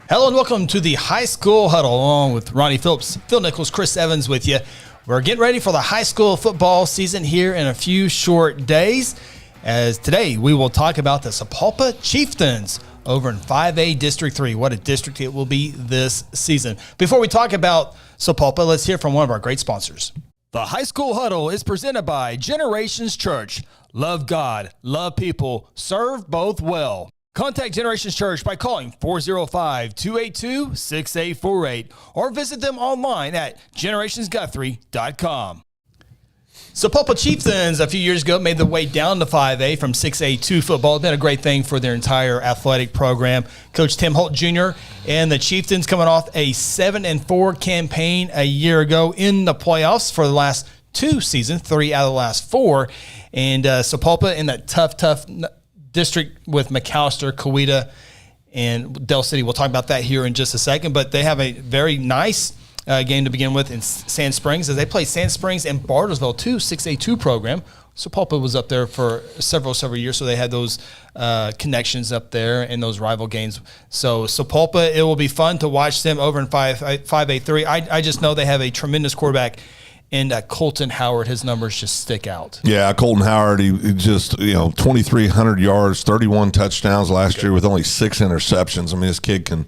Hello and welcome to the High School Huddle, along with Ronnie Phillips, Phil Nichols, Chris Evans with you. We're getting ready for the high school football season here in a few short days. As today we will talk about the Sapulpa Chieftians over in 5A District 3. What a district it will be this season. Before we talk about Sapulpa, let's hear from one of our great sponsors. The High School Huddle is presented by Generations Church. Love God, love people, serve both well. Contact Generations Church by calling 405-282-6848 or visit them online at generationsguthrie.com. Sapulpa Chieftains a few years ago made their way down to 5A from 6A2 football. It's been a great thing for their entire athletic program. Coach Tim Holt Jr. and the Chieftains coming off a 7-4 campaign a year ago in the playoffs for the last two seasons, 3 out of the last 4. And Sapulpa in that tough district with McAllister, Coweta, and Del City. We'll talk about that here in just a second, but they have a very nice game to begin with in Sand Springs, as they play Sand Springs and Bartlesville, 6A2 program. Sapulpa was up there for several years, so they had those connections up there in those rival games. So Sapulpa, it will be fun to watch them over in 5A3. I just know they have a tremendous quarterback. And Colton Howard, his numbers just stick out. Yeah, Colton Howard, he just, 2,300 yards, 31 touchdowns last year with only 6 interceptions. I mean, this kid can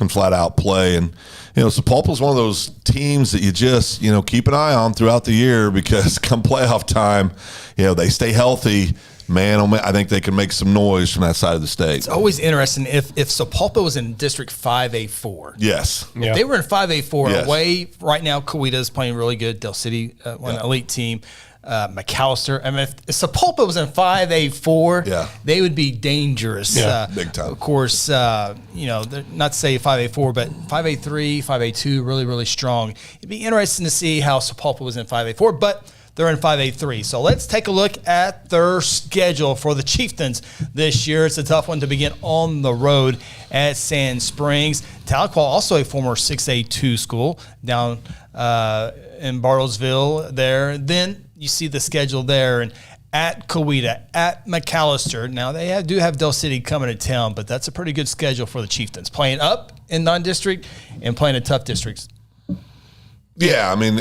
flat out play. And, Sapulpa's one of those teams that you just, keep an eye on throughout the year, because come playoff time, they stay healthy. Man, oh man, I think they can make some noise from that side of the state. It's always interesting if Sapulpa was in District 5A4. Yes. If they were in 5A4 away, right now Coweta is playing really good. Del City, one elite team. McAllister. I mean, if Sapulpa was in 5A4, they would be dangerous. Big time. Of course, they're not to say 5A4, but 5A3, 5A2, really, really strong. It'd be interesting to see how Sapulpa was in 5A4, but they're in 5A3. So let's take a look at their schedule for the Chieftains this year. It's a tough one to begin on the road at Sand Springs. Tahlequah, also a former 6A2 school down in Bartlesville there. Then you see the schedule there, and at Coweta, at McAllister. Now, they do have Del City coming to town, but that's a pretty good schedule for the Chieftains, playing up in non-district and playing in tough districts. Yeah, I mean,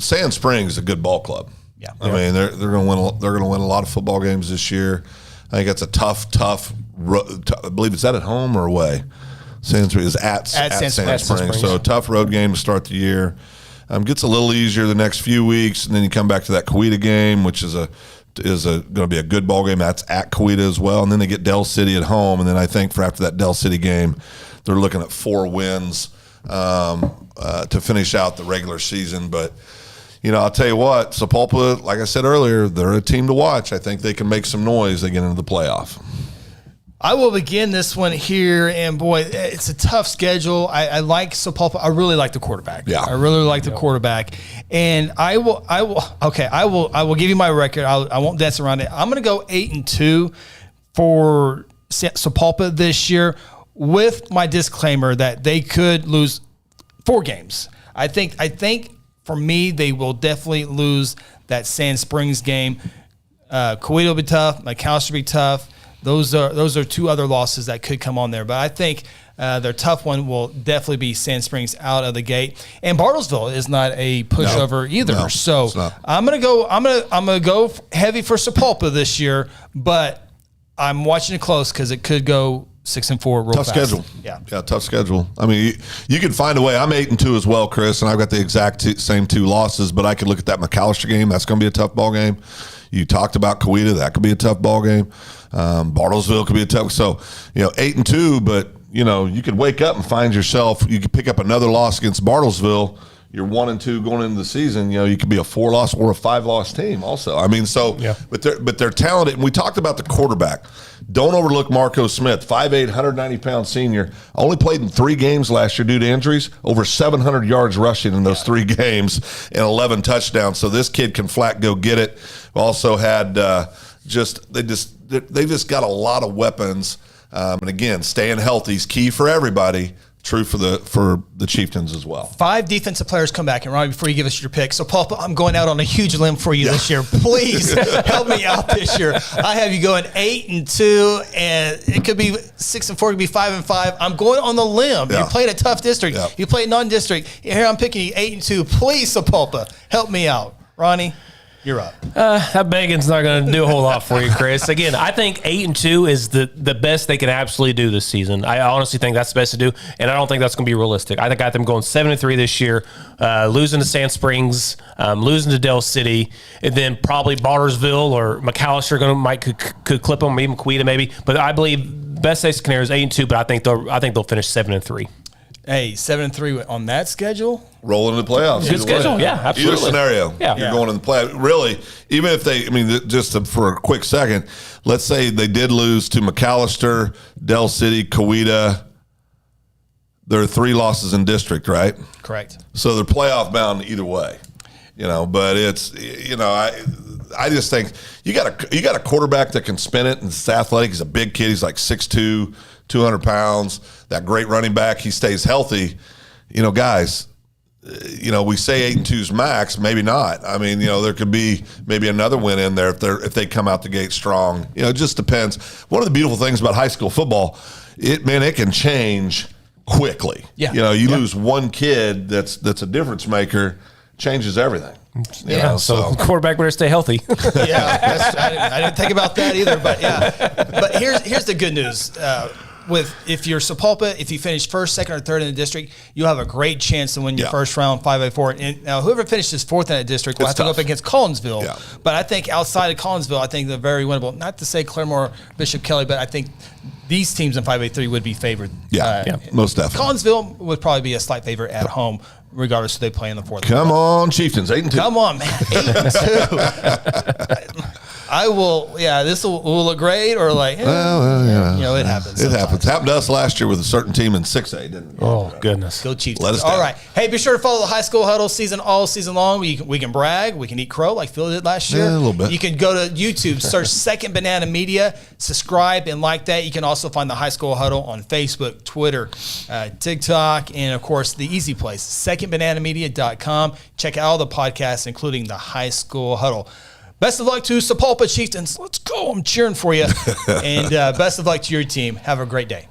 Sand Springs is a good ball club. Yeah, I mean, they're going to win. They're going to win a lot of football games this year. I think it's a tough. I believe it's at home or away. Sand Springs is at Sand Springs, so a tough road game to start the year. Gets a little easier the next few weeks, and then you come back to that Coweta game, which is going to be a good ball game. That's at Coweta as well, and then they get Del City at home, and then I think for after that Del City game, they're looking at 4 wins. To finish out the regular season. But, I'll tell you what, Sapulpa, like I said earlier, they're a team to watch. I think they can make some noise. They get into the playoff. I will begin this one here, and boy, it's a tough schedule. I like Sapulpa. I really like the quarterback. Yeah, I really like the quarterback, and I will give you my record. I won't dance around it. I'm going to go 8-2 for Sapulpa this year, with my disclaimer that they could lose 4 games. I think for me, they will definitely lose that Sand Springs game. Coweta will be tough. McAllister will be tough. Those are 2 other losses that could come on there. But I think their tough one will definitely be Sand Springs out of the gate. And Bartlesville is not a pushover either. No, so I'm gonna go heavy for Sapulpa this year, but I'm watching it close because it could go 6-4 real tough fast. Schedule. Yeah, tough schedule. I mean, you can find a way. I'm 8-2 as well, Chris, and I've got the exact same 2 losses. But I could look at that McAllister game. That's going to be a tough ball game. You talked about Coweta. That could be a tough ball game. Bartlesville could be a tough. So 8-2, but you could wake up and find yourself. You could pick up another loss against Bartlesville. You're 1-2 going into the season. You could be a 4-loss or a 5-loss team also. I mean, but they're talented. And we talked about the quarterback. Don't overlook Marco Smith, 5'8", 190-pound senior. Only played in 3 games last year due to injuries. Over 700 yards rushing in those 3 games and 11 touchdowns. So this kid can flat go get it. Also had they just got a lot of weapons. And again, staying healthy is key for everybody. true for the Chieftains as well. 5 defensive players come back. And Ronnie, before you give us your pick, so Paul, I'm going out on a huge limb for you this year. Please help me out this year. I have you going 8-2, and it could be 6-4, it could be 5-5. I'm going on the limb. Yeah. You played a tough district. Yeah. You played non-district. Here I'm picking you 8-2. Please, Sapulpa, help me out. Ronnie, you're up. That begging's not going to do a whole lot for you, Chris. Again, I think 8-2 is the best they can absolutely do this season. I honestly think that's the best to do, and I don't think that's going to be realistic. I think I got them going 7-3 this year, losing to Sand Springs, losing to Del City, and then probably Bartersville or McAllister could clip them, even Coweta maybe. But I believe best case scenario is 8-2, but I think they'll finish 7-3. Hey, 7-3 on that schedule. Rolling in the playoffs. Good schedule, yeah, absolutely. Either scenario, Yeah. you're going in the play. Really, even if for a quick second, let's say they did lose to McAllister, Del City, Coweta. There are 3 losses in district, right? Correct. So they're playoff bound either way, But it's I just think you got a quarterback that can spin it and is athletic. He's a big kid. He's like 6'2", 200 pounds. That great running back. He stays healthy. Guys. We say 8-2's max, maybe not. I mean, there could be maybe another win in there if they come out the gate strong. It just depends. One of the beautiful things about high school football, it can change quickly. Yeah. You lose one kid that's a difference maker, changes everything. So quarterback better stay healthy. Yeah, I didn't think about that either. But but here's the good news. If you're Sapulpa, if you finish first, second, or third in the district, you'll have a great chance to win your first round 5A4. And now whoever finishes fourth in that district will have to go up against Collinsville. Yeah. But I think outside of Collinsville, I think they're very winnable. Not to say Claremore, Bishop Kelly, but I think these teams in 5A3 would be favored. Most definitely. Collinsville would probably be a slight favorite at home, regardless if they play in the fourth. Come on, Chieftains, 8-2. Come on, man, 8-2. I will. Yeah, this will look great, or like, it happens. It happens. Happened to us last year with a certain team in 6A, didn't it? Oh, goodness. Go Chiefs. Let us All down. right. Hey, be sure to follow the High School Huddle all season long. We can brag. We can eat crow like Phil did last year. Yeah, a little bit. You can go to YouTube, search Second Banana Media, subscribe and like that. You can also find the High School Huddle on Facebook, Twitter, TikTok, and, of course, the easy place, secondbananamedia.com. Check out all the podcasts, including the High School Huddle. Best of luck to Sapulpa Chieftains. Let's go. I'm cheering for you. And best of luck to your team. Have a great day.